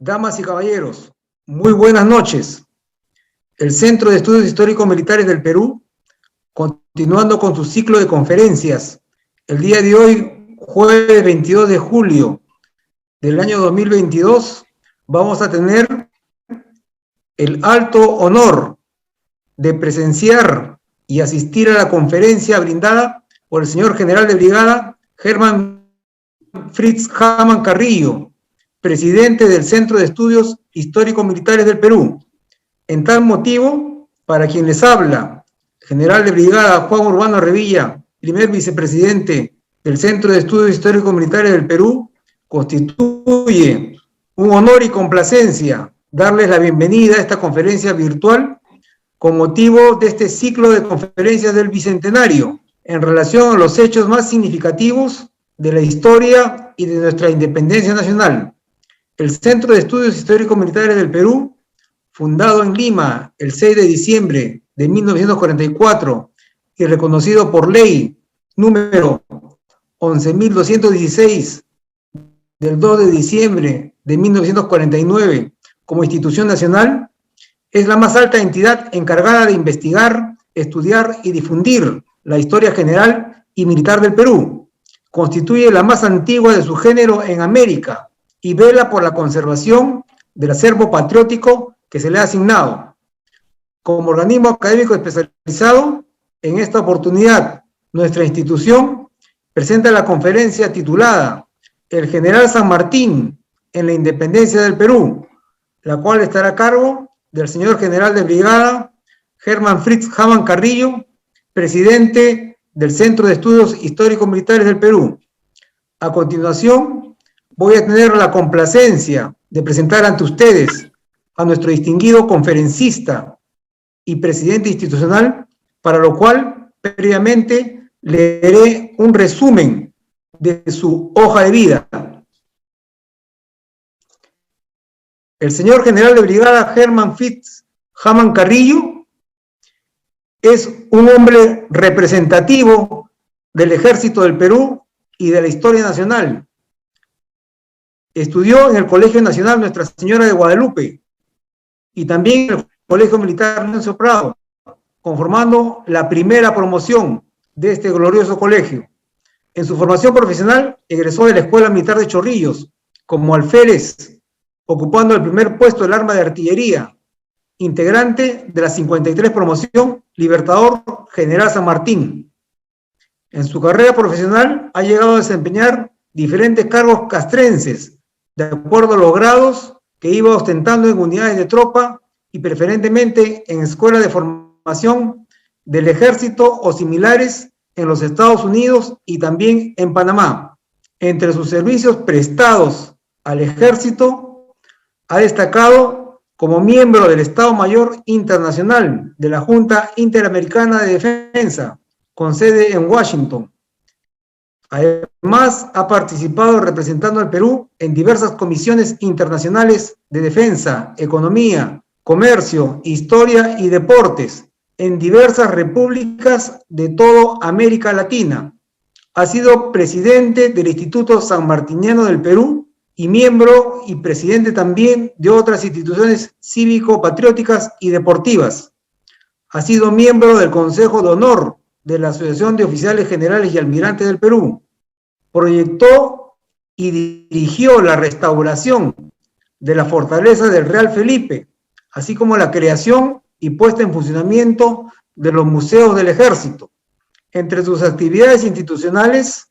Damas y caballeros, muy buenas noches. El Centro de Estudios Históricos Militares del Perú, continuando con su ciclo de conferencias, el día de hoy, jueves 22 de julio del año 2022, vamos a tener el alto honor de presenciar y asistir a la conferencia brindada por el señor general de brigada Herman Fritz Hamann Carrillo, presidente del Centro de Estudios Históricos Militares del Perú. En tal motivo, para quien les habla, general de brigada Juan Urbano Revilla, primer vicepresidente del Centro de Estudios Históricos Militares del Perú, constituye un honor y complacencia darles la bienvenida a esta conferencia virtual con motivo de este ciclo de conferencias del Bicentenario en relación a los hechos más significativos de la historia y de nuestra independencia nacional. El Centro de Estudios Históricos Militares del Perú, fundado en Lima el 6 de diciembre de 1944 y reconocido por ley número 11.216 del 2 de diciembre de 1949 como institución nacional, es la más alta entidad encargada de investigar, estudiar y difundir la historia general y militar del Perú. Constituye la más antigua de su género en América y vela por la conservación del acervo patriótico que se le ha asignado. Como organismo académico especializado, en esta oportunidad, nuestra institución presenta la conferencia titulada El General San Martín en la Independencia del Perú, la cual estará a cargo del señor general de brigada Herman Fritz Hamann Carrillo, presidente del Centro de Estudios Históricos Militares del Perú. A continuación, voy a tener la complacencia de presentar ante ustedes a nuestro distinguido conferencista y presidente institucional, para lo cual previamente leeré un resumen de su hoja de vida. El señor general de brigada Herman Fritz Hamann Carrillo es un hombre representativo del Ejército del Perú y de la historia nacional. Estudió en el Colegio Nacional Nuestra Señora de Guadalupe y también en el Colegio Militar Leoncio Prado, conformando la primera promoción de este glorioso colegio. En su formación profesional egresó de la Escuela Militar de Chorrillos como alférez, ocupando el primer puesto del arma de artillería, integrante de la 53 promoción Libertador General San Martín. En su carrera profesional ha llegado a desempeñar diferentes cargos castrenses, de acuerdo a los grados que iba ostentando en unidades de tropa y preferentemente en escuelas de formación del ejército o similares en los Estados Unidos y también en Panamá. Entre sus servicios prestados al ejército, ha destacado como miembro del Estado Mayor Internacional de la Junta Interamericana de Defensa, con sede en Washington. Además, ha participado representando al Perú en diversas comisiones internacionales de defensa, economía, comercio, historia y deportes en diversas repúblicas de toda América Latina. Ha sido presidente del Instituto Sanmartiniano del Perú y miembro y presidente también de otras instituciones cívico-patrióticas y deportivas. Ha sido miembro del Consejo de Honor de la Asociación de Oficiales Generales y Almirantes del Perú. Proyectó y dirigió la restauración de la fortaleza del Real Felipe, así como la creación y puesta en funcionamiento de los museos del Ejército. Entre sus actividades institucionales,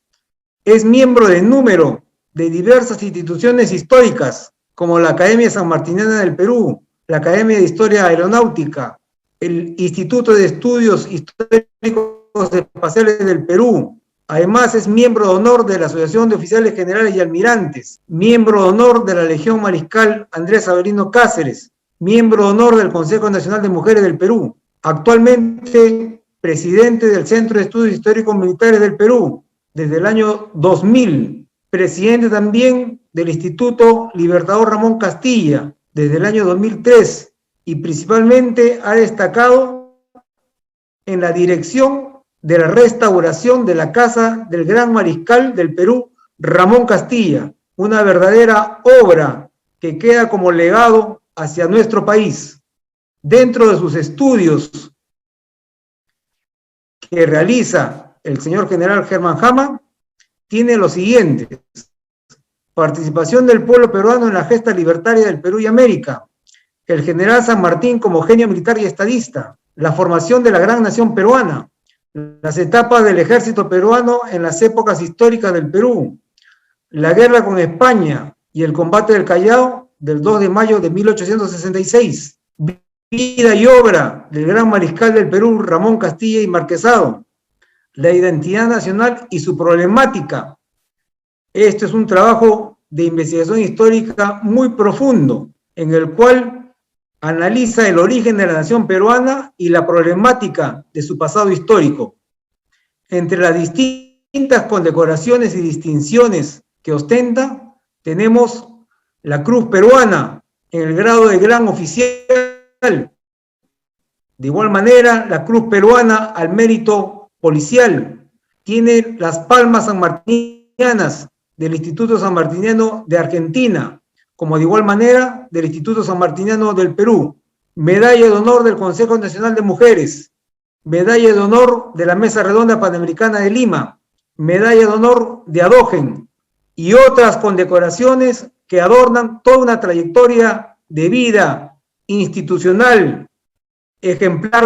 es miembro de número de diversas instituciones históricas, como la Academia Sanmartiniana del Perú, la Academia de Historia Aeronáutica, el Instituto de Estudios Históricos Espaciales del Perú. Además, es miembro de honor de la Asociación de Oficiales Generales y Almirantes, miembro de honor de la Legión Mariscal Andrés Avelino Cáceres, miembro de honor del Consejo Nacional de Mujeres del Perú. Actualmente, presidente del Centro de Estudios Históricos Militares del Perú, desde el año 2000. Presidente también del Instituto Libertador Ramón Castilla, desde el año 2003, y principalmente ha destacado en la dirección de la restauración de la Casa del Gran Mariscal del Perú, Ramón Castilla, una verdadera obra que queda como legado hacia nuestro país. Dentro de sus estudios que realiza el señor general Hermann Hammann, tiene lo siguiente: participación del pueblo peruano en la gesta libertaria del Perú y América, el general San Martín como genio militar y estadista, la formación de la gran nación peruana, las etapas del ejército peruano en las épocas históricas del Perú, la guerra con España y el combate del Callao del 2 de mayo de 1866, vida y obra del gran mariscal del Perú, Ramón Castilla y Marquesado, la identidad nacional y su problemática. Este es un trabajo de investigación histórica muy profundo, en el cual analiza el origen de la nación peruana y la problemática de su pasado histórico. Entre las distintas condecoraciones y distinciones que ostenta, tenemos la Cruz Peruana en el grado de gran oficial. De igual manera, la Cruz Peruana al mérito policial. Tiene las palmas sanmartinianas del Instituto Sanmartiniano de Argentina, como de igual manera del Instituto Sanmartiniano del Perú. Medalla de honor del Consejo Nacional de Mujeres, medalla de honor de la Mesa Redonda Panamericana de Lima, medalla de honor de Adogen y otras condecoraciones que adornan toda una trayectoria de vida institucional ejemplar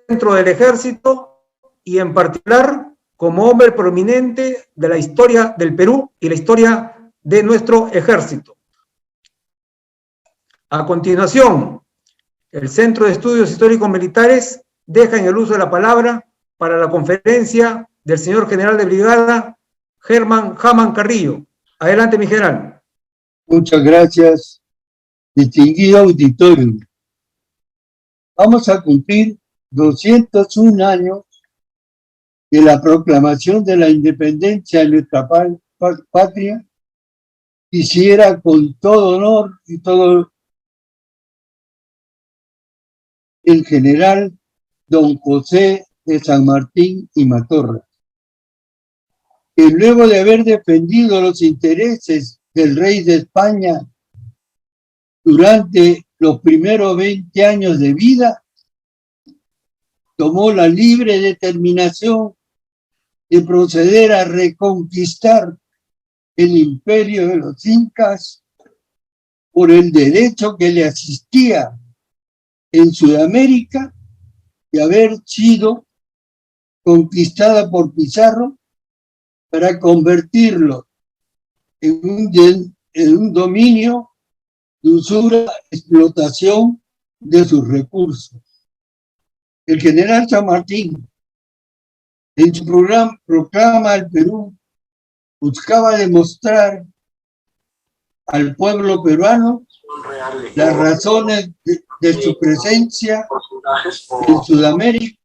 dentro del ejército y en particular como hombre prominente de la historia del Perú y la historia de nuestro ejército. A continuación, el Centro de Estudios Históricos Militares deja en el uso de la palabra para la conferencia del señor general de brigada Hermann Hammann Carrillo. Adelante, mi general. Muchas gracias, distinguido auditorio. Vamos a cumplir 201 años de la proclamación de la independencia de nuestra patria. Quisiera con todo honor y todo el general don José de San Martín y Matorras, que luego de haber defendido los intereses del rey de España durante los primeros 20 años de vida, tomó la libre determinación de proceder a reconquistar el imperio de los incas por el derecho que le asistía en Sudamérica de haber sido conquistada por Pizarro para convertirlo en un dominio de usura, explotación de sus recursos. El general San Martín, en su proclama al Perú, buscaba demostrar al pueblo peruano las razones de su presencia en Sudamérica,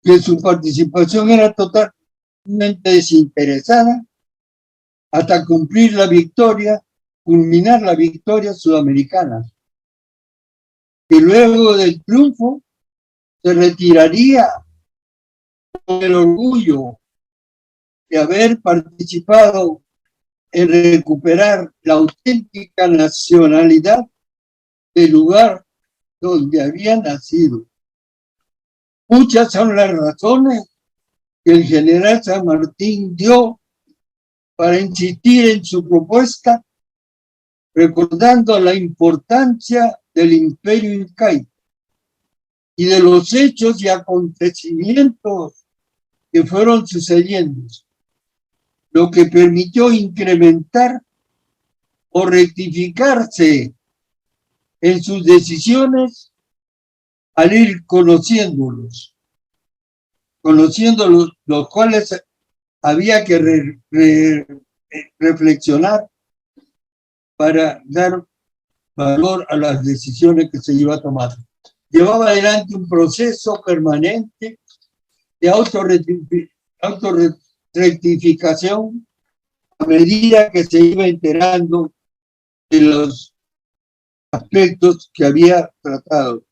que su participación era totalmente desinteresada hasta cumplir la victoria, culminar la victoria sudamericana. Y luego del triunfo se retiraría con el orgullo de haber participado en recuperar la auténtica nacionalidad del lugar donde había nacido. Muchas son las razones que el general San Martín dio para insistir en su propuesta, recordando la importancia del imperio incaico y de los hechos y acontecimientos que fueron sucediendo, lo que permitió incrementar o rectificarse en sus decisiones al ir conociéndolos, los cuales había que reflexionar para dar valor a las decisiones que se iba a tomar. Llevaba adelante un proceso permanente de autorrectificación a medida que se iba enterando de los aspectos que había tratado.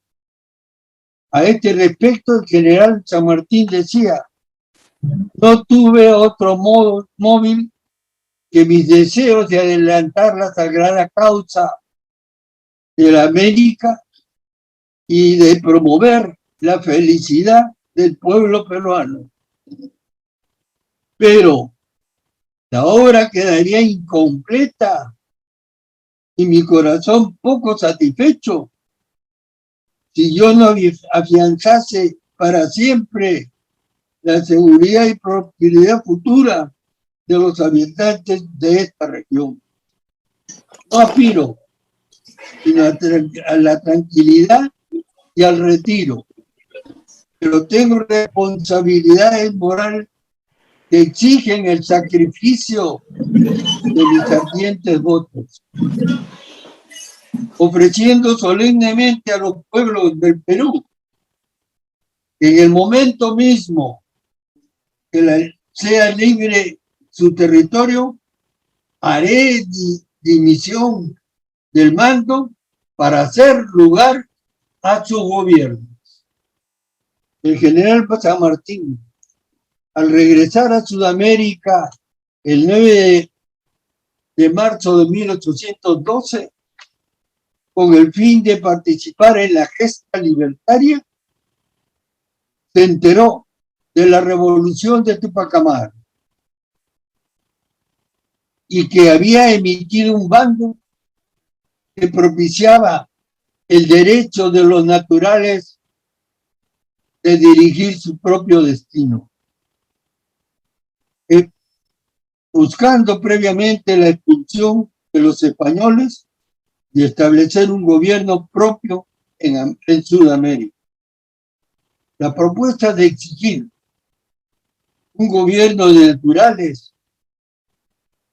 A este respecto, el general San Martín decía: no tuve otro móvil que mis deseos de adelantar la sagrada causa de la América y de promover la felicidad del pueblo peruano. Pero la obra quedaría incompleta y mi corazón poco satisfecho si yo no afianzase para siempre la seguridad y prosperidad futura de los habitantes de esta región. No aspiro sino a la tranquilidad y al retiro, pero tengo responsabilidades morales que exigen el sacrificio de mis ardientes votos, ofreciendo solemnemente a los pueblos del Perú que en el momento mismo que sea libre su territorio, haré dimisión del mando para hacer lugar a su gobierno. El general San Martín, al regresar a Sudamérica el 9 de marzo de 1812, con el fin de participar en la gesta libertaria, se enteró de la revolución de Túpac Amaru y que había emitido un bando que propiciaba el derecho de los naturales de dirigir su propio destino, buscando previamente la expulsión de los españoles y establecer un gobierno propio en Sudamérica. La propuesta de exigir un gobierno de naturales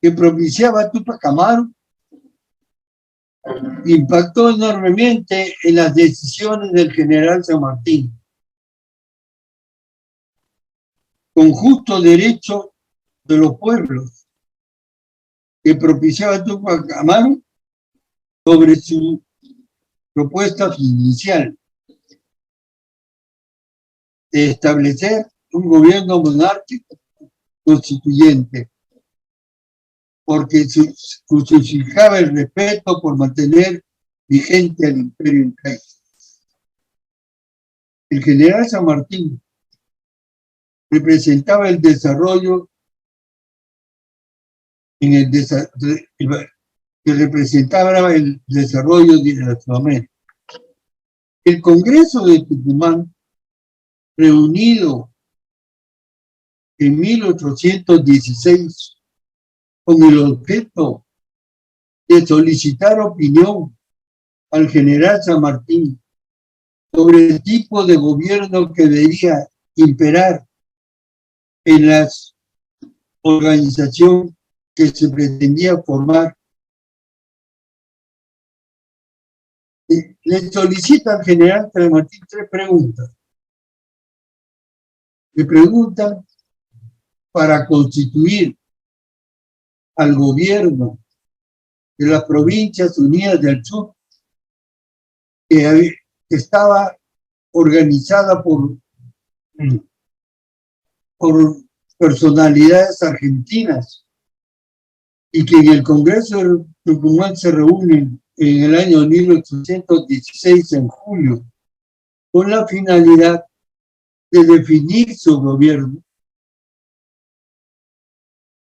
que propiciaba a Túpac Amaru impactó enormemente en las decisiones del general San Martín, con justo derecho de los pueblos que propiciaba a Túpac Amaru sobre su propuesta inicial de establecer un gobierno monárquico constituyente, porque justificaba el respeto por mantener vigente al imperio incaico. El general San Martín representaba el desarrollo que representaba el desarrollo de la Sudamérica. El Congreso de Tucumán, reunido en 1816 con el objeto de solicitar opinión al general San Martín sobre el tipo de gobierno que debía imperar en la organización que se pretendía formar, le solicita al general San Martín 3 preguntas. Le preguntan para constituir al gobierno de las Provincias Unidas del Sur, que estaba organizada por personalidades argentinas y que en el Congreso de Tucumán se reúnen en el año 1816, en julio, con la finalidad de definir su gobierno.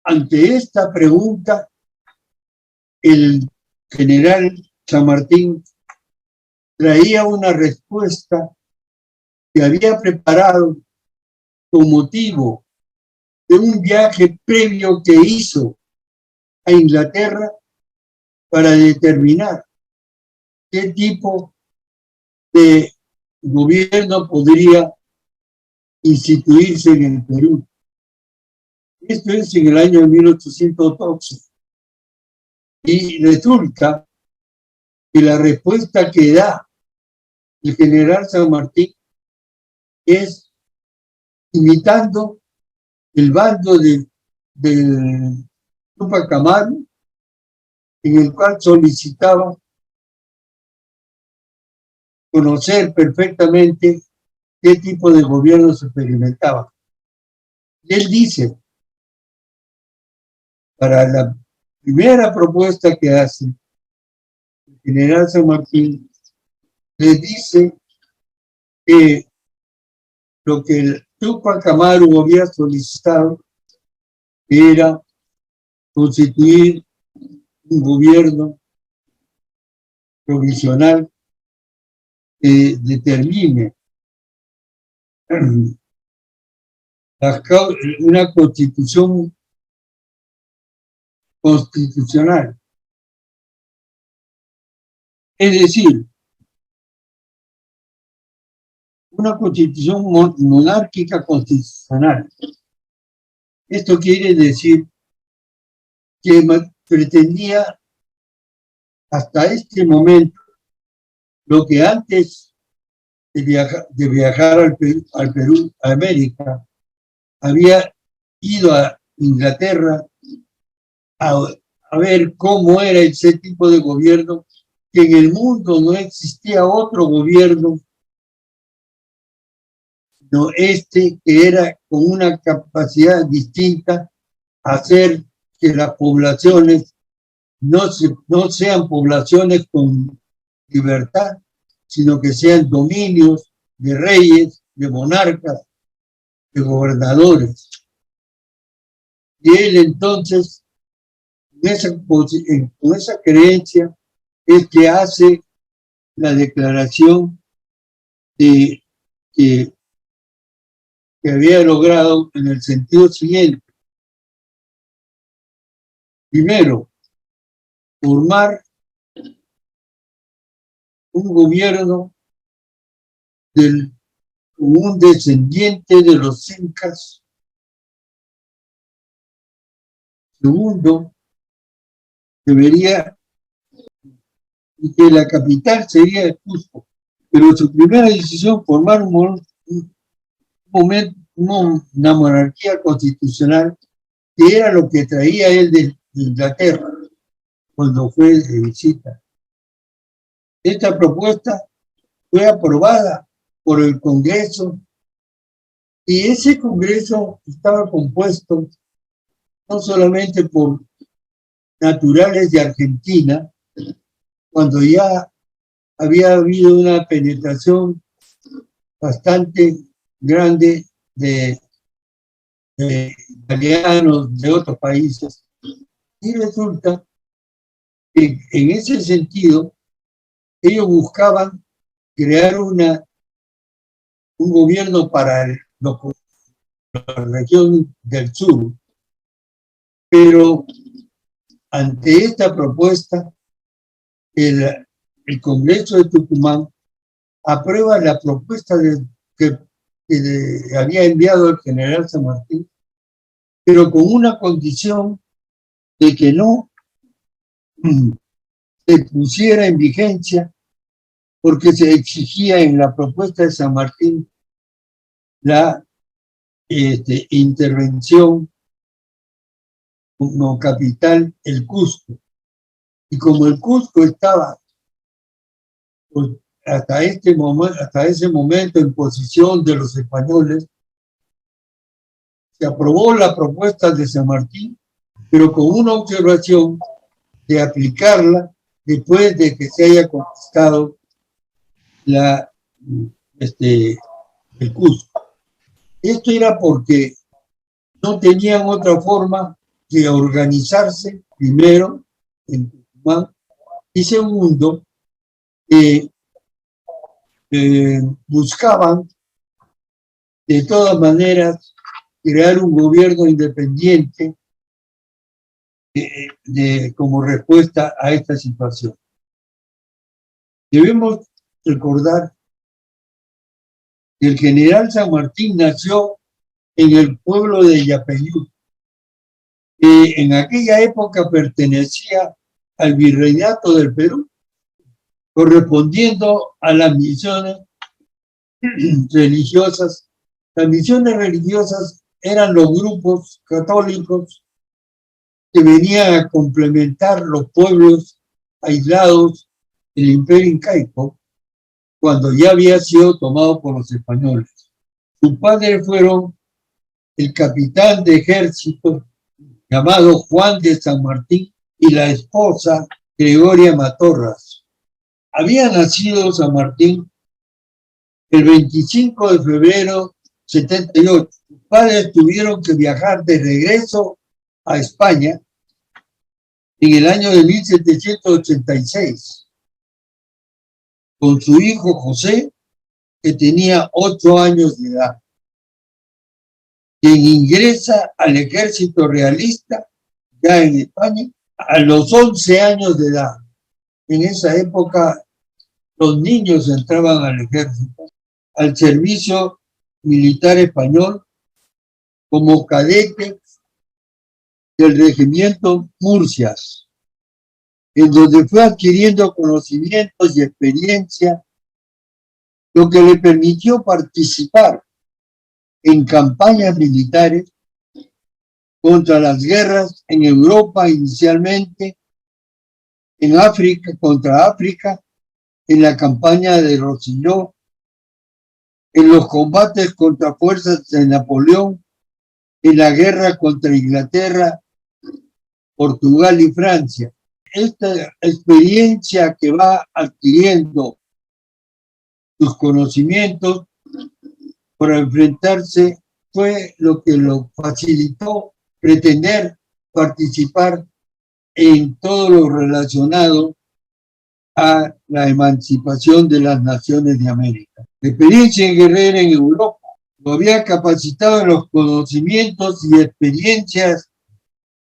Ante esta pregunta, el general San Martín traía una respuesta que había preparado con motivo de un viaje previo que hizo a Inglaterra para determinar qué tipo de gobierno podría instituirse en el Perú. Esto es en el año 1812. Y resulta que la respuesta que da el general San Martín es imitando el bando de Túpac Amaru, en el cual solicitaba conocer perfectamente qué tipo de gobierno se experimentaba. Y él dice, para la primera propuesta que hace el general San Martín le dice que lo que el Túpac Amaru había solicitado era constituir un gobierno provisional que determine una constitución constitucional. Es decir, una constitución monárquica constitucional. Esto quiere decir que pretendía hasta este momento lo que antes de viajar al Perú, a América, había ido a Inglaterra a ver cómo era ese tipo de gobierno, que en el mundo no existía otro gobierno, sino este, que era con una capacidad distinta a hacer que las poblaciones no sean poblaciones con libertad, sino que sean dominios de reyes, de monarcas, de gobernadores. Y él entonces, con esa creencia, es que hace la declaración que había logrado en el sentido siguiente. Primero, formar un gobierno como un descendiente de los incas. Segundo, y que la capital sería el Cusco. Pero su primera decisión, formar una monarquía constitucional, que era lo que traía él de Inglaterra cuando fue de visita. Esta propuesta fue aprobada por el Congreso, y ese Congreso estaba compuesto no solamente por naturales de Argentina, cuando ya había habido una penetración bastante grande de italianos de otros países, y resulta que en ese sentido ellos buscaban crear un gobierno para la región del sur, pero ante esta propuesta el Congreso de Tucumán aprueba la propuesta que le había enviado el general San Martín, pero con una condición de que no se pusiera en vigencia, porque se exigía en la propuesta de San Martín la intervención como capital el Cusco. Y como el Cusco estaba hasta ese momento en posición de los españoles, se aprobó la propuesta de San Martín, pero con una observación de aplicarla después de que se haya conquistado el Cusco. Esto era porque no tenían otra forma de organizarse, primero, en Tucumán, y segundo, buscaban de todas maneras crear un gobierno independiente como respuesta a esta situación. Debemos recordar que el general San Martín nació en el pueblo de Yapeyú, que en aquella época pertenecía al virreinato del Perú, correspondiendo a las misiones religiosas. Las misiones religiosas eran los grupos católicos que venían a complementar los pueblos aislados del Imperio Incaico cuando ya había sido tomado por los españoles. Sus padres fueron el capitán de ejército llamado Juan de San Martín y la esposa Gregoria Matorras. Había nacido San Martín el 25 de febrero 78. Sus padres tuvieron que viajar de regreso a España en el año de 1786 con su hijo José, que tenía 8 años de edad, quien ingresa al ejército realista ya en España a los 11 años de edad. En esa época los niños entraban al ejército, al servicio militar español como cadete del regimiento Murcias, en donde fue adquiriendo conocimientos y experiencia, lo que le permitió participar en campañas militares contra las guerras en Europa inicialmente, en África, contra África, en la campaña de Rosillón, en los combates contra fuerzas de Napoleón, en la guerra contra Inglaterra, Portugal y Francia. Esta experiencia que va adquiriendo sus conocimientos para enfrentarse fue lo que lo facilitó pretender participar en todo lo relacionado a la emancipación de las naciones de América. La experiencia guerrera en Europa lo había capacitado en los conocimientos y experiencias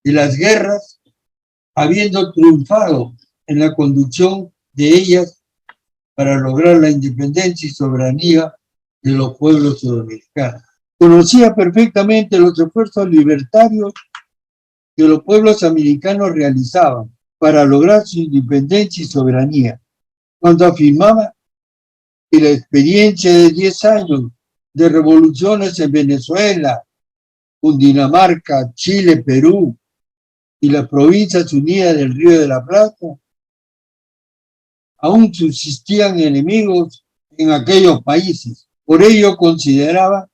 de las guerras, habiendo triunfado en la conducción de ellas para lograr la independencia y soberanía de los pueblos sudamericanos. Conocía perfectamente los esfuerzos libertarios que los pueblos americanos realizaban para lograr su independencia y soberanía, cuando afirmaba que la experiencia de 10 años de revoluciones en Venezuela, Cundinamarca, Chile, Perú y las provincias unidas del Río de la Plata, aún subsistían enemigos en aquellos países. Por ello consideraba,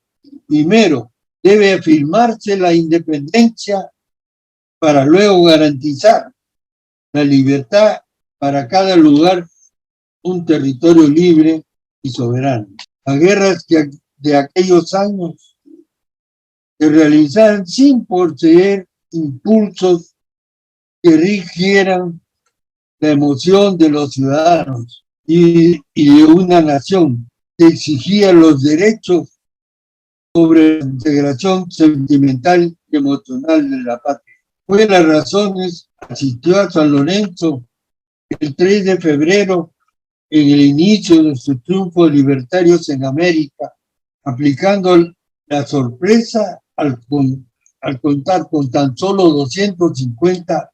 primero, debe afirmarse la independencia para luego garantizar la libertad para cada lugar, un territorio libre y soberano. Las guerras de aquellos años se realizaban sin poseer impulsos que rigieran la emoción de los ciudadanos y de una nación que exigía los derechos sobre la integración sentimental y emocional de la patria. Fue las razones, asistió a San Lorenzo el 3 de febrero en el inicio de sus triunfos libertarios en América, aplicando la sorpresa al contar con tan solo 250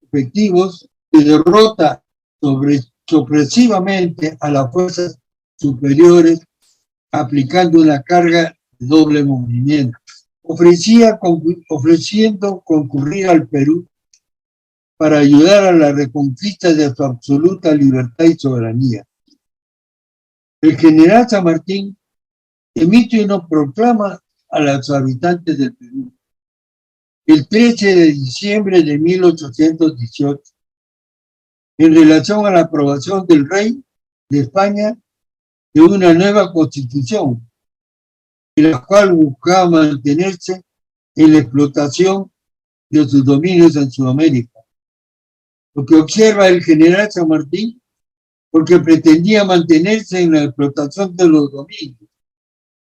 efectivos, que derrota sorpresivamente a las fuerzas superiores, aplicando una carga de doble movimiento. Ofreciendo concurrir al Perú para ayudar a la reconquista de su absoluta libertad y soberanía. El general San Martín emite una proclama a los habitantes del Perú el 13 de diciembre de 1818 en relación a la aprobación del rey de España de una nueva constitución, en la cual buscaba mantenerse en la explotación de sus dominios en Sudamérica. Lo que observa el general San Martín, porque pretendía mantenerse en la explotación de los dominios,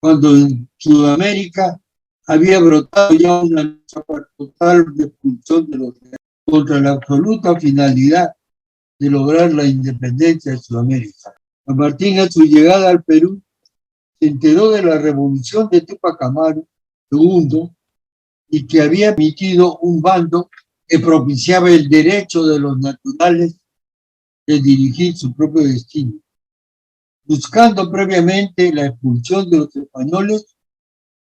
cuando en Sudamérica había brotado ya una lucha total de expulsión de los contra la absoluta finalidad de lograr la independencia de Sudamérica. San Martín, a su llegada al Perú, se enteró de la revolución de Túpac Amaru II y que había emitido un bando que propiciaba el derecho de los naturales de dirigir su propio destino, buscando previamente la expulsión de los españoles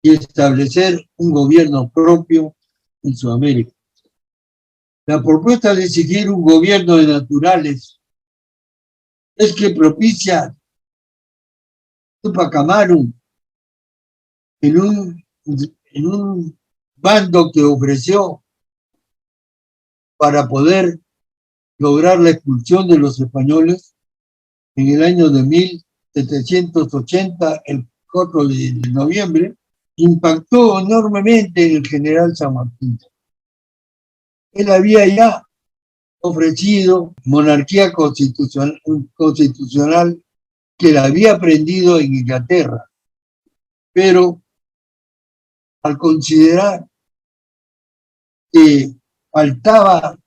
y establecer un gobierno propio en Sudamérica. La propuesta de exigir un gobierno de naturales es que propicia Túpac Amaru en un bando que ofreció para poder lograr la expulsión de los españoles en el año de 1780, el 4 de noviembre, impactó enormemente en el general San Martín. Él había ya ofrecido monarquía constitucional que la había aprendido en Inglaterra, pero al considerar que faltaba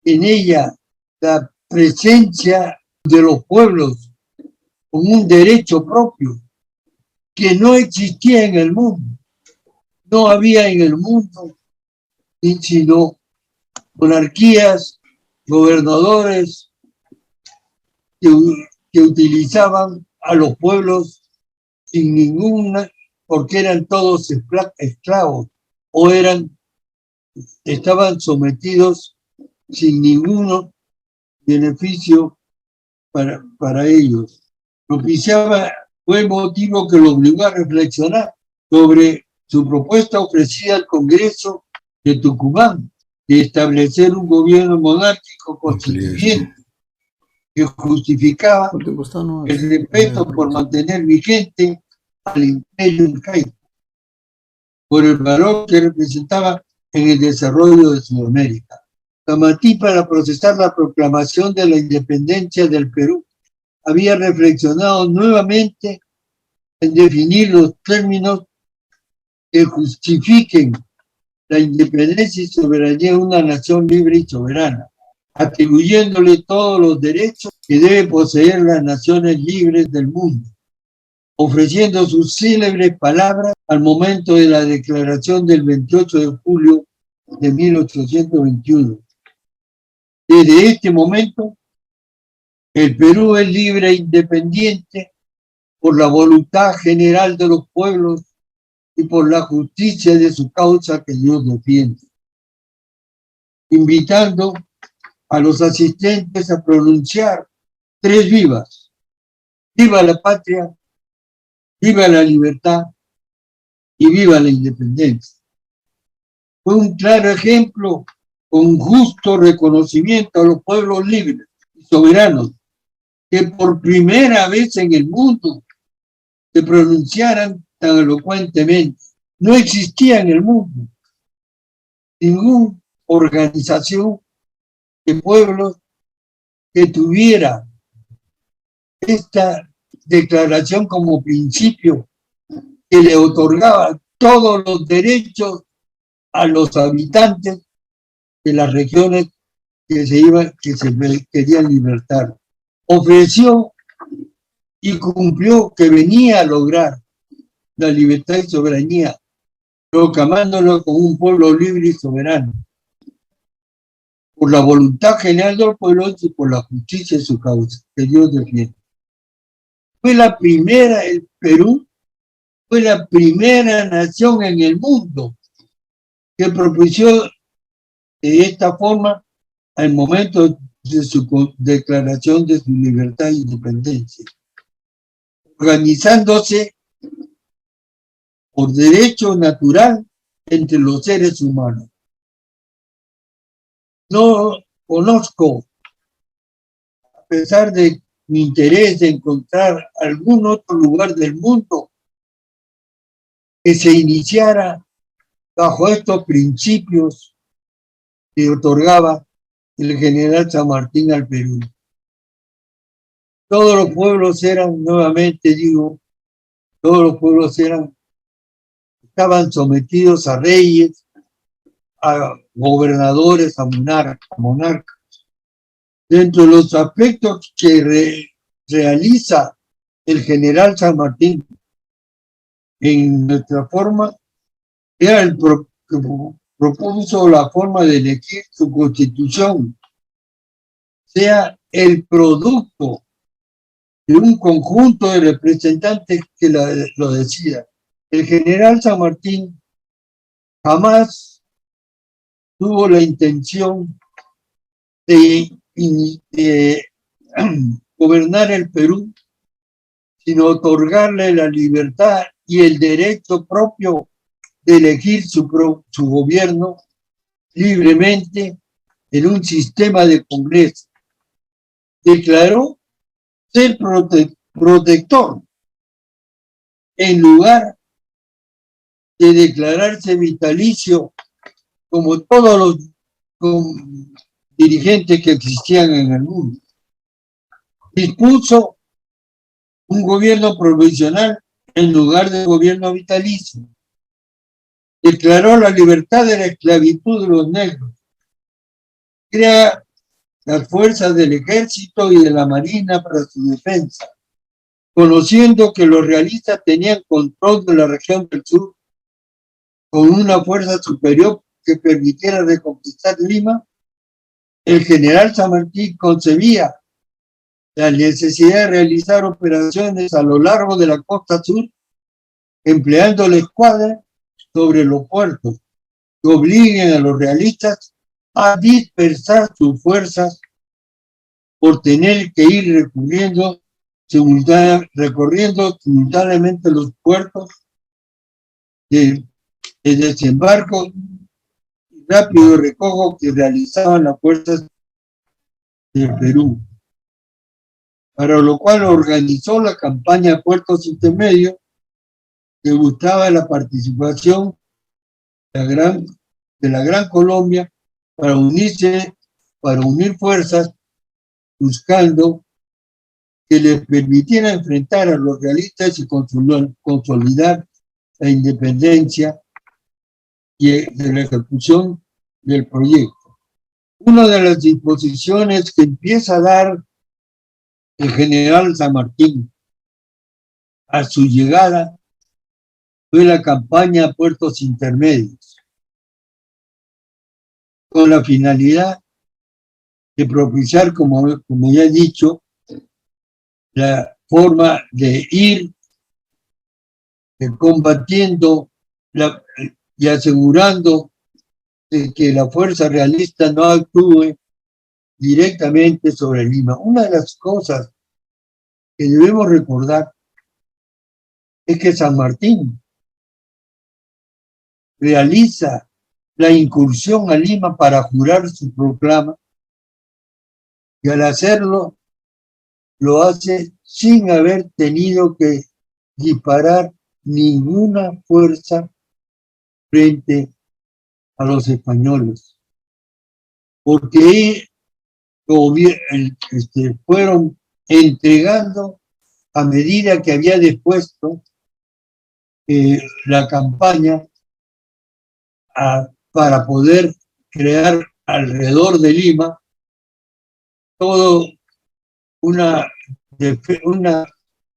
en ella la presencia de los pueblos con un derecho propio que no existía en el mundo. No había en el mundo sino monarquías, gobernadores que utilizaban a los pueblos sin ninguna, porque eran todos esclavos o estaban sometidos sin ningún beneficio para ellos. Propiciaba, fue el motivo que lo obligó a reflexionar sobre su propuesta ofrecida al Congreso de Tucumán de establecer un gobierno monárquico constituyente que justificaba el respeto por mantener vigente al imperio incaico por el valor que representaba en el desarrollo de Sudamérica. San Martín, para procesar la proclamación de la independencia del Perú, había reflexionado nuevamente en definir los términos que justifiquen la independencia y soberanía de una nación libre y soberana, atribuyéndole todos los derechos que deben poseer las naciones libres del mundo, ofreciendo sus célebres palabras al momento de la declaración del 28 de julio de 1821. Desde este momento, el Perú es libre e independiente por la voluntad general de los pueblos y por la justicia de su causa que Dios defiende, invitando a los asistentes a pronunciar 3 vivas: viva la patria, viva la libertad y viva la independencia. Fue un claro ejemplo con justo reconocimiento a los pueblos libres y soberanos que por primera vez en el mundo se pronunciaran tan elocuentemente. No existía en el mundo ninguna organización de pueblos que tuviera esta declaración como principio que le otorgaba todos los derechos a los habitantes de las regiones que se querían libertar. Ofreció y cumplió que venía a lograr la libertad y soberanía, proclamándolo como un pueblo libre y soberano, por la voluntad general del pueblo y por la justicia de su causa, que Dios defiende. Fue la primera, el Perú fue la primera nación en el mundo que propició de esta forma al momento de su declaración de su libertad e independencia, organizándose por derecho natural entre los seres humanos. No conozco, a pesar de mi interés de encontrar algún otro lugar del mundo que se iniciara bajo estos principios que otorgaba el general San Martín al Perú. Todos los pueblos eran, nuevamente digo, todos los pueblos estaban sometidos a reyes, a gobernadores, a monarcas. Dentro de los aspectos que realiza el general San Martín en nuestra forma, era el que propuso la forma de elegir su constitución, sea el producto de un conjunto de representantes que lo decida. El general San Martín jamás tuvo la intención de gobernar el Perú, sino otorgarle la libertad y el derecho propio de elegir su gobierno libremente en un sistema de congreso. Declaró ser protector en lugar de declararse vitalicio como todos los dirigentes que existían en el mundo. Dispuso un gobierno provisional en lugar de gobierno vitalicio. Declaró la libertad de la esclavitud de los negros. Crea las fuerzas del ejército y de la marina para su defensa, conociendo que los realistas tenían control de la región del sur con una fuerza superior que permitiera reconquistar Lima. El general San Martín concebía la necesidad de realizar operaciones a lo largo de la costa sur, empleando la escuadra sobre los puertos, que obliguen a los realistas a dispersar sus fuerzas por tener que ir recorriendo simultáneamente los puertos de desembarco y rápido recojo que realizaban las fuerzas del Perú, para lo cual organizó la campaña Puertos Intermedios, que buscaba la participación de la Gran Colombia para unir fuerzas, buscando que les permitiera enfrentar a los realistas y consolidar la independencia y de la ejecución del proyecto. Una de las disposiciones que empieza a dar el general San Martín a su llegada fue la campaña Puertos Intermedios, con la finalidad de propiciar, como ya he dicho, la forma de ir combatiendo y asegurando que la fuerza realista no actúe directamente sobre Lima. Una de las cosas que debemos recordar es que San Martín realiza la incursión a Lima para jurar su proclama, y al hacerlo lo hace sin haber tenido que disparar ninguna fuerza frente a los españoles, porque fueron entregando a medida que había dispuesto la campaña para poder crear alrededor de Lima todo una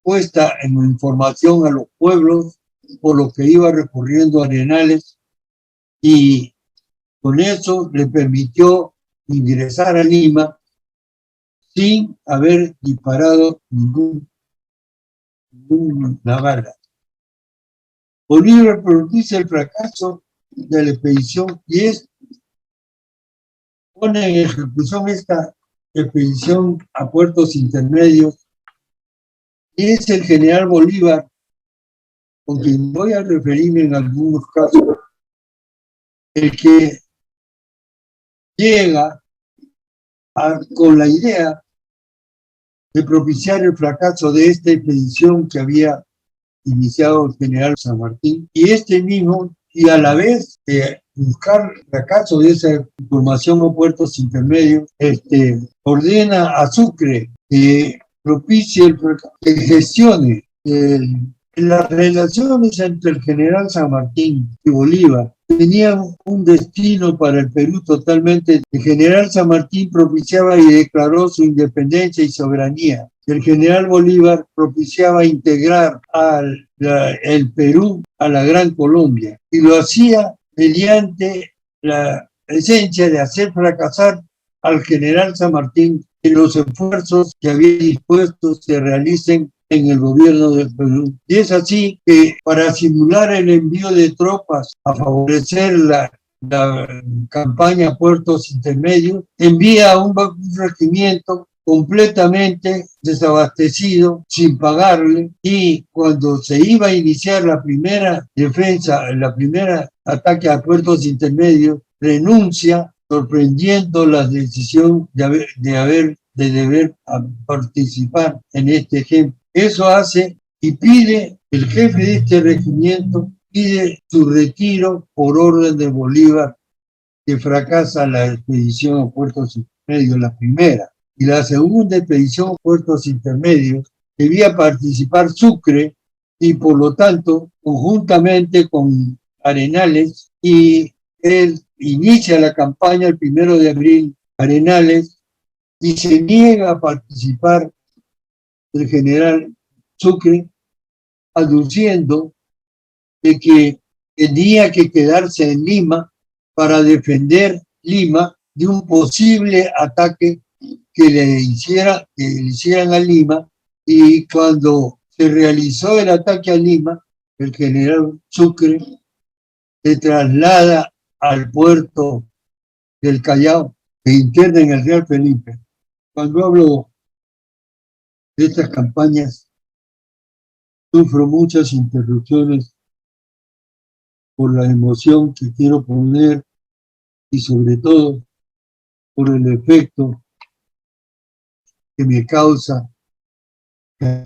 puesta en información a los pueblos, por lo que iba recorriendo Arenales, y con eso le permitió ingresar a Lima sin haber disparado ninguna bala. Bolívar produce el fracaso de la expedición y pone en ejecución esta expedición a Puertos Intermedios, y es el general Bolívar, con quien voy a referirme en algunos casos, el que llega con la idea de propiciar el fracaso de esta expedición que había iniciado el general San Martín, y a la vez buscar el fracaso de esa formación a Puertos Intermedios, ordena a Sucre que propicie que gestione las relaciones entre el general San Martín y Bolívar. Tenían un destino para el Perú totalmente. El general San Martín propiciaba y declaró su independencia y soberanía. El general Bolívar propiciaba integrar el Perú a la Gran Colombia, y lo hacía mediante la esencia de hacer fracasar al general San Martín en los esfuerzos que había dispuesto se realicen en el gobierno del Perú. Y es así que, para simular el envío de tropas a favorecer la campaña Puertos Intermedios, envía un regimiento completamente desabastecido, sin pagarle, y cuando se iba a iniciar la primera defensa, la primera ataque a Puertos Intermedios, renuncia sorprendiendo la decisión de deber participar en este ejemplo. Eso hace y pide, el jefe de este regimiento pide su retiro por orden de Bolívar, que fracasa la expedición a Puertos Intermedios, la primera. Y la segunda expedición a Puertos Intermedios debía participar Sucre y por lo tanto conjuntamente con Arenales, y él inicia la campaña el 1 de abril, Arenales, y se niega a participar el general Sucre, aduciendo de que tenía que quedarse en Lima para defender Lima de un posible ataque que le hicieran a Lima. Y cuando se realizó el ataque a Lima, el general Sucre se traslada al puerto del Callao e interna en el Real Felipe. Cuando hablo de estas campañas, sufro muchas interrupciones por la emoción que quiero poner y sobre todo por el efecto que me causa las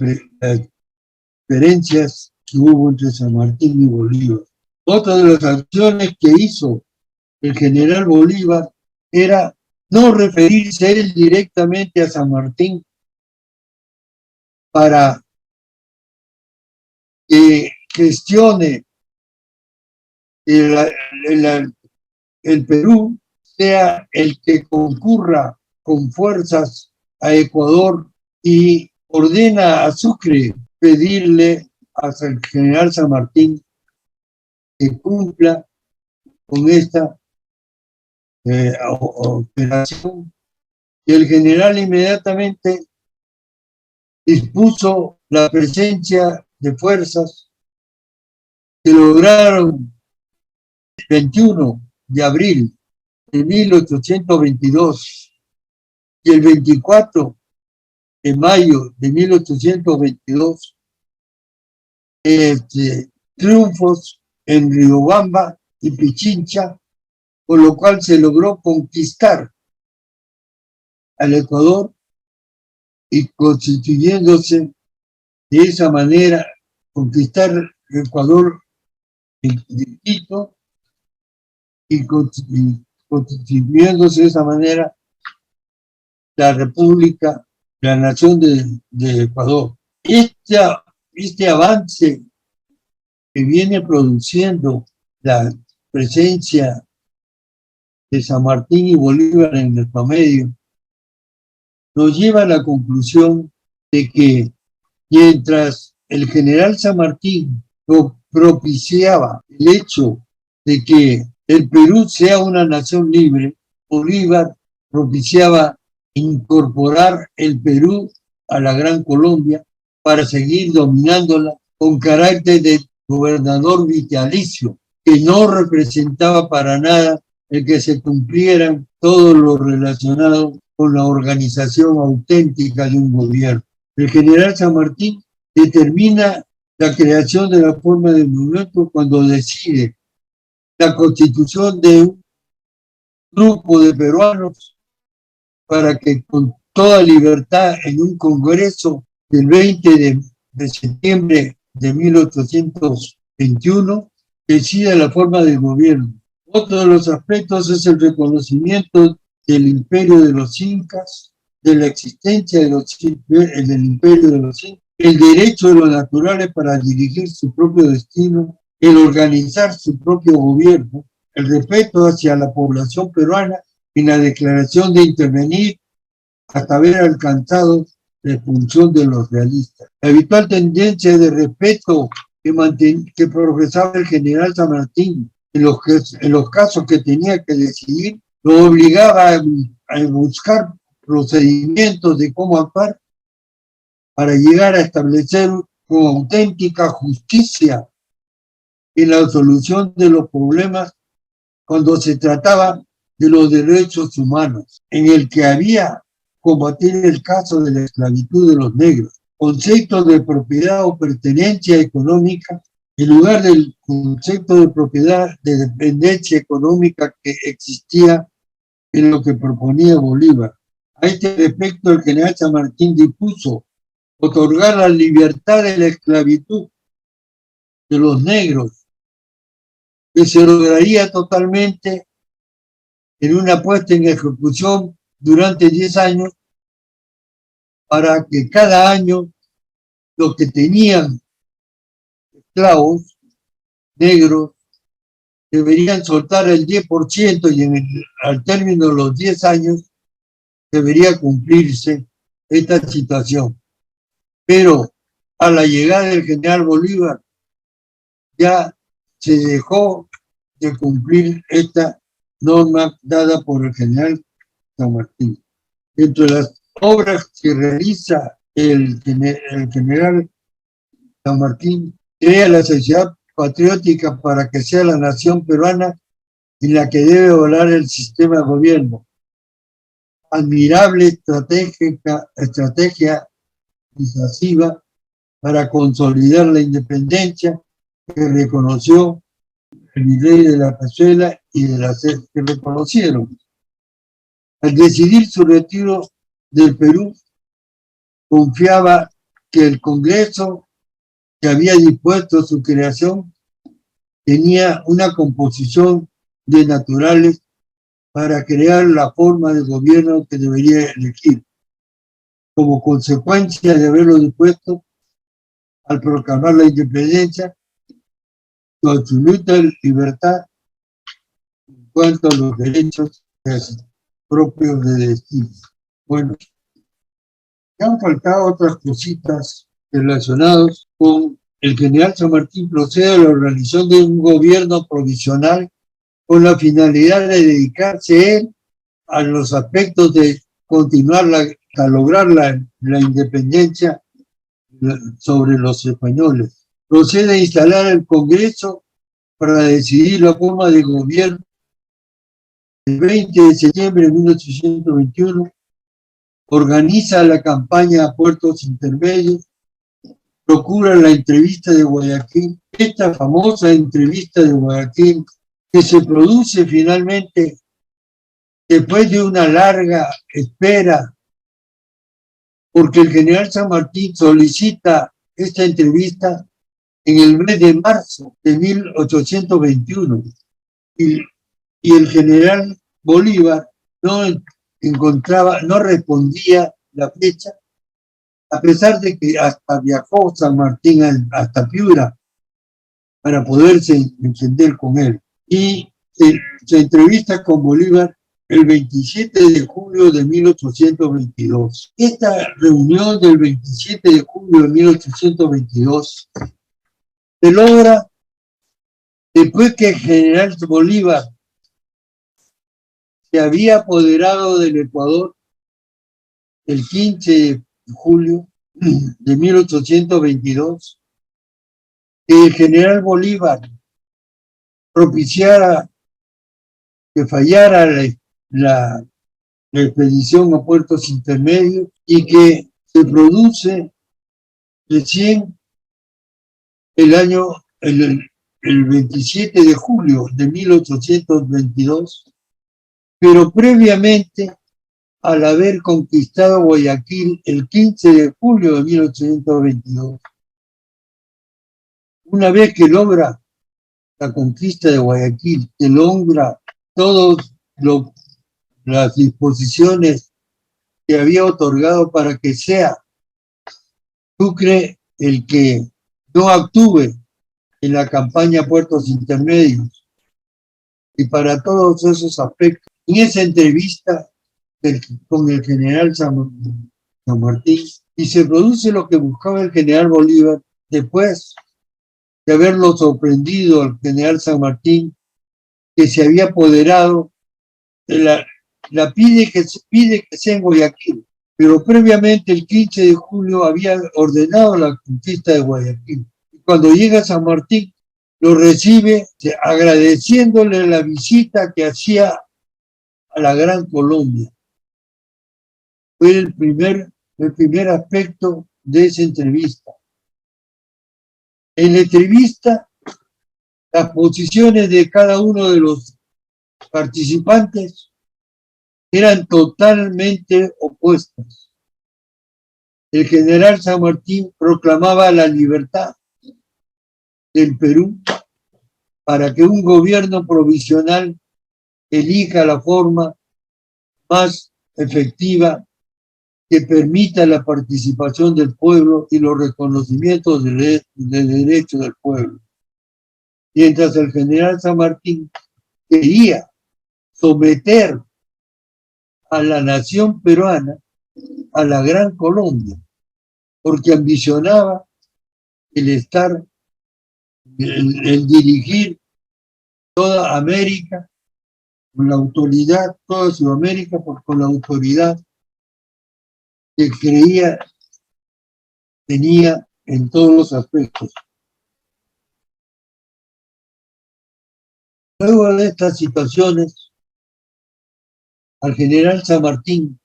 diferencias que hubo entre San Martín y Bolívar. Otra de las acciones que hizo el general Bolívar era no referirse él directamente a San Martín para que gestione el Perú, sea el que concurra con fuerzas a Ecuador, y ordena a Sucre pedirle al general San Martín que cumpla con esta operación. Y el general inmediatamente dispuso la presencia de fuerzas que lograron el 21 de abril de 1822 y el 24 de mayo de 1822 triunfos en Riobamba y Pichincha, con lo cual se logró conquistar al Ecuador y constituyéndose de esa manera, conquistar el Ecuador de Quito y constituyéndose de esa manera la República, la Nación de Ecuador. Este avance que viene produciendo la presencia de San Martín y Bolívar en el promedio nos lleva a la conclusión de que mientras el general San Martín propiciaba el hecho de que el Perú sea una nación libre, Bolívar propiciaba incorporar el Perú a la Gran Colombia para seguir dominándola con carácter de gobernador vitalicio, que no representaba para nada el que se cumplieran todo lo relacionado con la organización auténtica de un gobierno. El general San Martín determina la creación de la forma de movimiento cuando decide la constitución de un grupo de peruanos para que con toda libertad en un congreso del 20 de septiembre de 1821 decida la forma de gobierno. Otro de los aspectos es el reconocimiento del imperio de los incas, de la existencia del imperio de los incas, el derecho de los naturales para dirigir su propio destino, el organizar su propio gobierno, el respeto hacia la población peruana y la declaración de intervenir hasta haber alcanzado la expulsión de los realistas. La habitual tendencia de respeto que profesaba el general San Martín en los casos que tenía que decidir, lo obligaba a buscar procedimientos de cómo actuar para llegar a establecer con auténtica justicia en la solución de los problemas cuando se trataba de los derechos humanos, en el que había combatir el caso de la esclavitud de los negros, conceptos de propiedad o pertenencia económica, en lugar del concepto de propiedad de dependencia económica que existía en lo que proponía Bolívar. A este respecto, el general San Martín dispuso otorgar la libertad de la esclavitud de los negros, que se lograría totalmente en una puesta en ejecución durante 10 años, para que cada año los que tenían esclavos negros deberían soltar el 10% y al término de los 10 años debería cumplirse esta situación. Pero a la llegada del general Bolívar ya se dejó de cumplir esta norma dada por el general San Martín. Entre las obras que realiza el general San Martín, crea la Sociedad Patriótica para que sea la nación peruana en la que debe volar el sistema de gobierno. Admirable estrategia disuasiva para consolidar la independencia que reconoció el virrey de la Pezuela y de la SED, que reconocieron. Al decidir su retiro del Perú, confiaba que el Congreso que había dispuesto su creación tenía una composición de naturales para crear la forma de gobierno que debería elegir. Como consecuencia de haberlo dispuesto, al proclamar la independencia, su absoluta libertad en cuanto a los derechos propios de destino. Bueno, han faltado otras cositas relacionadas con el general San Martín. Procede a la organización de un gobierno provisional con la finalidad de dedicarse él a los aspectos de continuar a lograr la independencia sobre los españoles. Procede a instalar el Congreso para decidir la forma de gobierno. El 20 de septiembre de 1821 organiza la campaña a puertos intermedios, procura la entrevista de Guayaquil, esta famosa entrevista de Guayaquil que se produce finalmente después de una larga espera, porque el general San Martín solicita esta entrevista en el mes de marzo de 1821 y el general Bolívar no respondía la fecha, a pesar de que hasta viajó San Martín hasta Piura para poderse entender con él. Y se entrevista con Bolívar el 27 de julio de 1822. Esta reunión del 27 de julio de 1822 se logra después que el general Bolívar se había apoderado del Ecuador el 15 de julio de 1822, que el general Bolívar propiciara que fallara la expedición a puertos intermedios y que se produce recién el 27 de julio de 1822, pero previamente, al haber conquistado Guayaquil el 15 de julio de 1822. Una vez que logra la conquista de Guayaquil, que logra todas las disposiciones que había otorgado para que sea Sucre el que no actúe en la campaña Puertos Intermedios. Y para todos esos aspectos, en esa entrevista con el general San Martín, y se produce lo que buscaba el general Bolívar después de haberlo sorprendido al general San Martín, que se había apoderado de pide que sea en Guayaquil, pero previamente el 15 de julio había ordenado la conquista de Guayaquil. Y cuando llega San Martín, lo recibe agradeciéndole la visita que hacía a la Gran Colombia. Fue el primer aspecto de esa entrevista. En la entrevista, las posiciones de cada uno de los participantes eran totalmente opuestas. El general San Martín proclamaba la libertad del Perú para que un gobierno provisional elija la forma más efectiva que permita la participación del pueblo y los reconocimientos de derechos del pueblo. Mientras el general San Martín quería someter a la nación peruana a la Gran Colombia, porque ambicionaba el estar, el dirigir toda América con la autoridad, toda Sudamérica con la autoridad que creía tenía en todos los aspectos. Luego de estas situaciones, al general San Martín,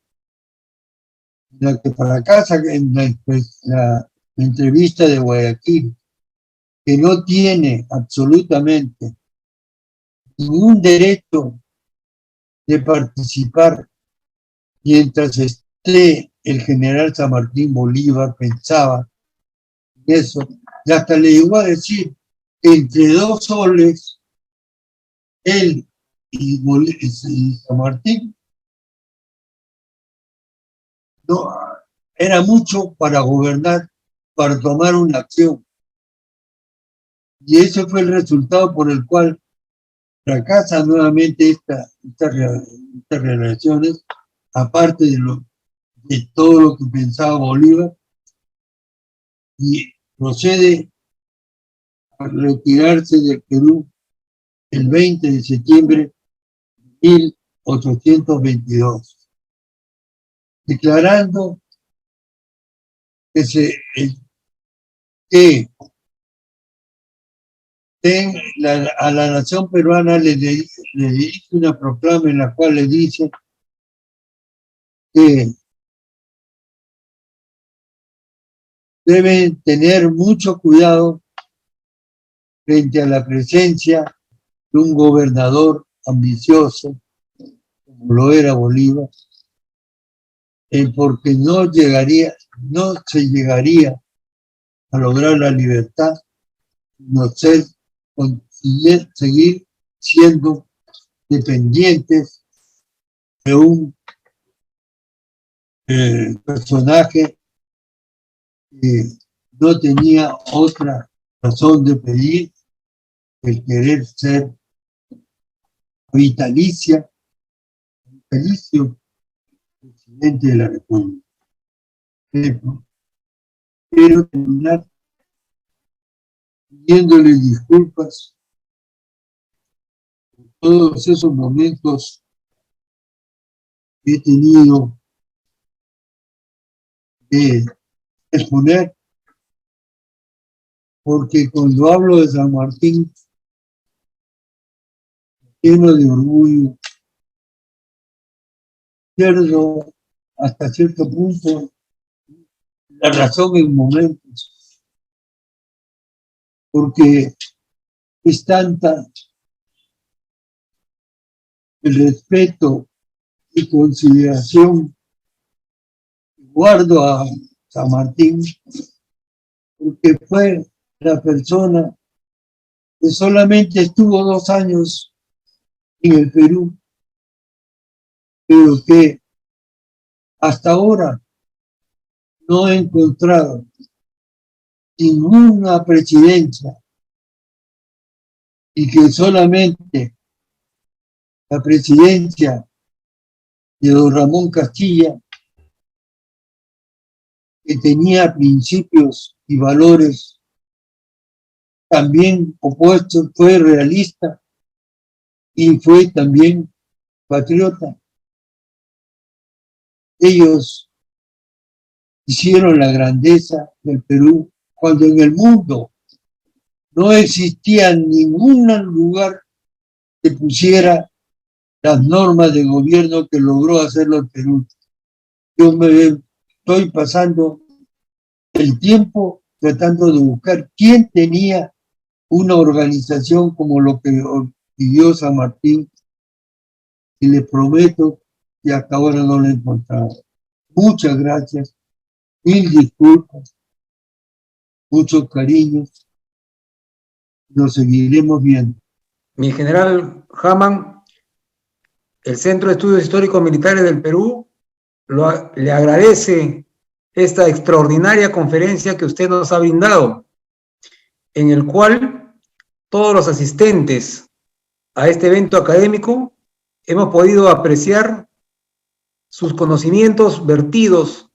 en la que fracasa en la entrevista de Guayaquil, que no tiene absolutamente ningún derecho de participar mientras esté el general San Martín Bolívar, pensaba en eso, y hasta le llegó a decir que entre 2 soles, él y San Martín, no, era mucho para gobernar, para tomar una acción. Y ese fue el resultado por el cual fracasa nuevamente estas relaciones, aparte de todo lo que pensaba Bolívar, y procede a retirarse del Perú el 20 de septiembre de 1822, declarando que a la nación peruana le dirige una proclama en la cual le dice que deben tener mucho cuidado frente a la presencia de un gobernador ambicioso, como lo era Bolívar, porque no se llegaría a lograr la libertad, no seguir siendo dependientes de un personaje que no tenía otra razón de pedir el querer ser vitalicio presidente de la República. Quiero terminar pidiéndole disculpas por todos esos momentos que he tenido de exponer, porque cuando hablo de San Martín, lleno de orgullo, pierdo hasta cierto punto la razón en momentos, porque es tanta el respeto y consideración que guardo a San Martín, porque fue la persona que solamente estuvo 2 años en el Perú, pero que hasta ahora no he encontrado ninguna presidencia, y que solamente la presidencia de don Ramón Castilla, que tenía principios y valores también opuestos, fue realista y fue también patriota. Ellos hicieron la grandeza del Perú cuando en el mundo no existía ningún lugar que pusiera las normas de gobierno que logró hacerlo el Perú. Yo me estoy pasando el tiempo tratando de buscar quién tenía una organización como lo que pidió San Martín, y le prometo y hasta ahora no lo he encontrado. Muchas gracias, mil disculpas, muchos cariños. Nos seguiremos viendo. Mi general Hamann, el Centro de Estudios Históricos Militares del Perú le agradece esta extraordinaria conferencia que usted nos ha brindado, en el cual todos los asistentes a este evento académico hemos podido apreciar sus conocimientos vertidos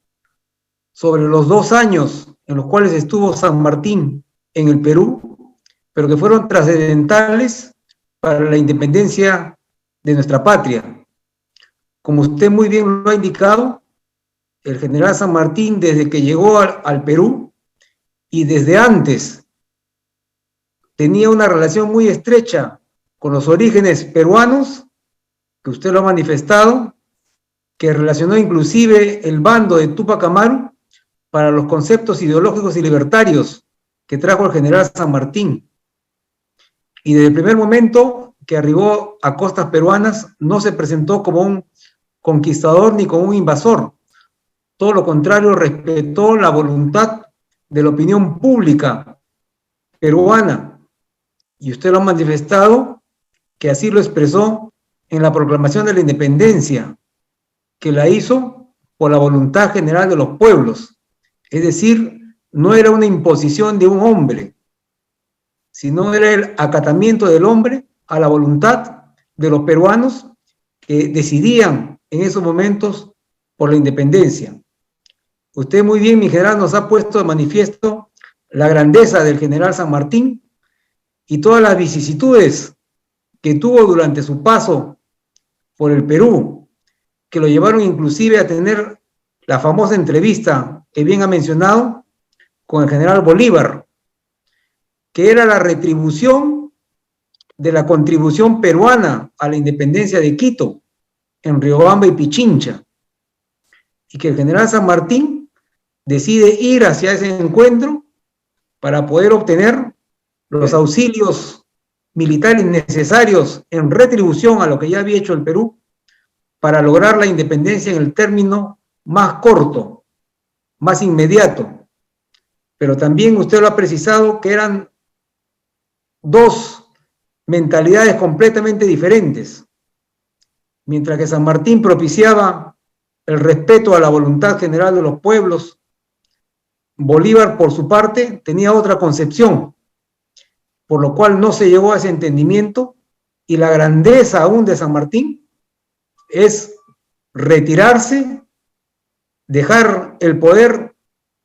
sobre los 2 años en los cuales estuvo San Martín en el Perú, pero que fueron trascendentales para la independencia de nuestra patria. Como usted muy bien lo ha indicado, el general San Martín, desde que llegó al Perú y desde antes, tenía una relación muy estrecha con los orígenes peruanos, que usted lo ha manifestado, que relacionó inclusive el bando de Túpac Amaru para los conceptos ideológicos y libertarios que trajo el general San Martín. Y desde el primer momento que arribó a costas peruanas, no se presentó como un conquistador ni como un invasor. Todo lo contrario, respetó la voluntad de la opinión pública peruana. Y usted lo ha manifestado, que así lo expresó en la proclamación de la independencia, que la hizo por la voluntad general de los pueblos. Es decir, no era una imposición de un hombre, sino era el acatamiento del hombre a la voluntad de los peruanos que decidían en esos momentos por la independencia. Usted muy bien, mi general, nos ha puesto de manifiesto la grandeza del general San Martín y todas las vicisitudes que tuvo durante su paso por el Perú, que lo llevaron inclusive a tener la famosa entrevista que bien ha mencionado con el general Bolívar, que era la retribución de la contribución peruana a la independencia de Quito, en Riobamba y Pichincha, y que el general San Martín decide ir hacia ese encuentro para poder obtener los auxilios militares necesarios en retribución a lo que ya había hecho el Perú para lograr la independencia en el término más corto, más inmediato. Pero también usted lo ha precisado que eran 2 mentalidades completamente diferentes. Mientras que San Martín propiciaba el respeto a la voluntad general de los pueblos, Bolívar, por su parte, tenía otra concepción, por lo cual no se llegó a ese entendimiento, y la grandeza aún de San Martín es retirarse, dejar el poder,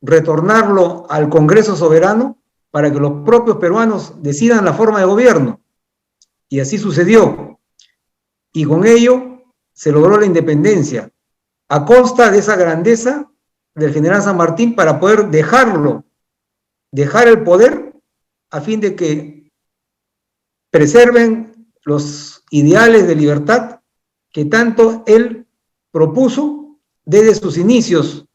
retornarlo al Congreso Soberano para que los propios peruanos decidan la forma de gobierno. Y así sucedió. Y con ello se logró la independencia, a costa de esa grandeza del general San Martín, para poder dejar el poder a fin de que preserven los ideales de libertad que tanto él propuso desde sus inicios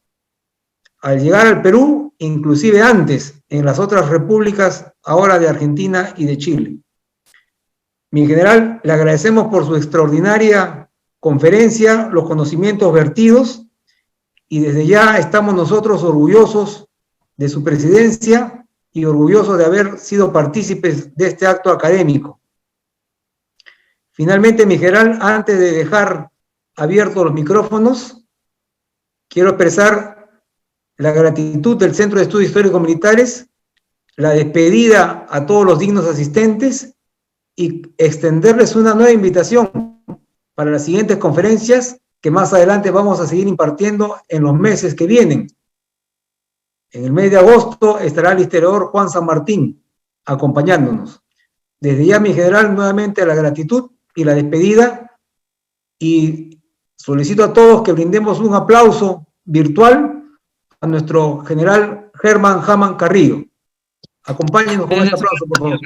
al llegar al Perú, inclusive antes en las otras repúblicas ahora de Argentina y de Chile. Mi general, le agradecemos por su extraordinaria conferencia, los conocimientos vertidos, y desde ya estamos nosotros orgullosos de su presidencia y orgullosos de haber sido partícipes de este acto académico. Finalmente, mi general, antes de dejar abiertos los micrófonos, quiero expresar la gratitud del Centro de Estudios Históricos Militares, la despedida a todos los dignos asistentes y extenderles una nueva invitación para las siguientes conferencias que más adelante vamos a seguir impartiendo en los meses que vienen. En el mes de agosto estará el historiador Juan San Martín acompañándonos. Desde ya, mi general, nuevamente la gratitud y la despedida, y solicito a todos que brindemos un aplauso virtual a nuestro general Germán Hamann Carrillo. Acompáñenos con este aplauso, por favor.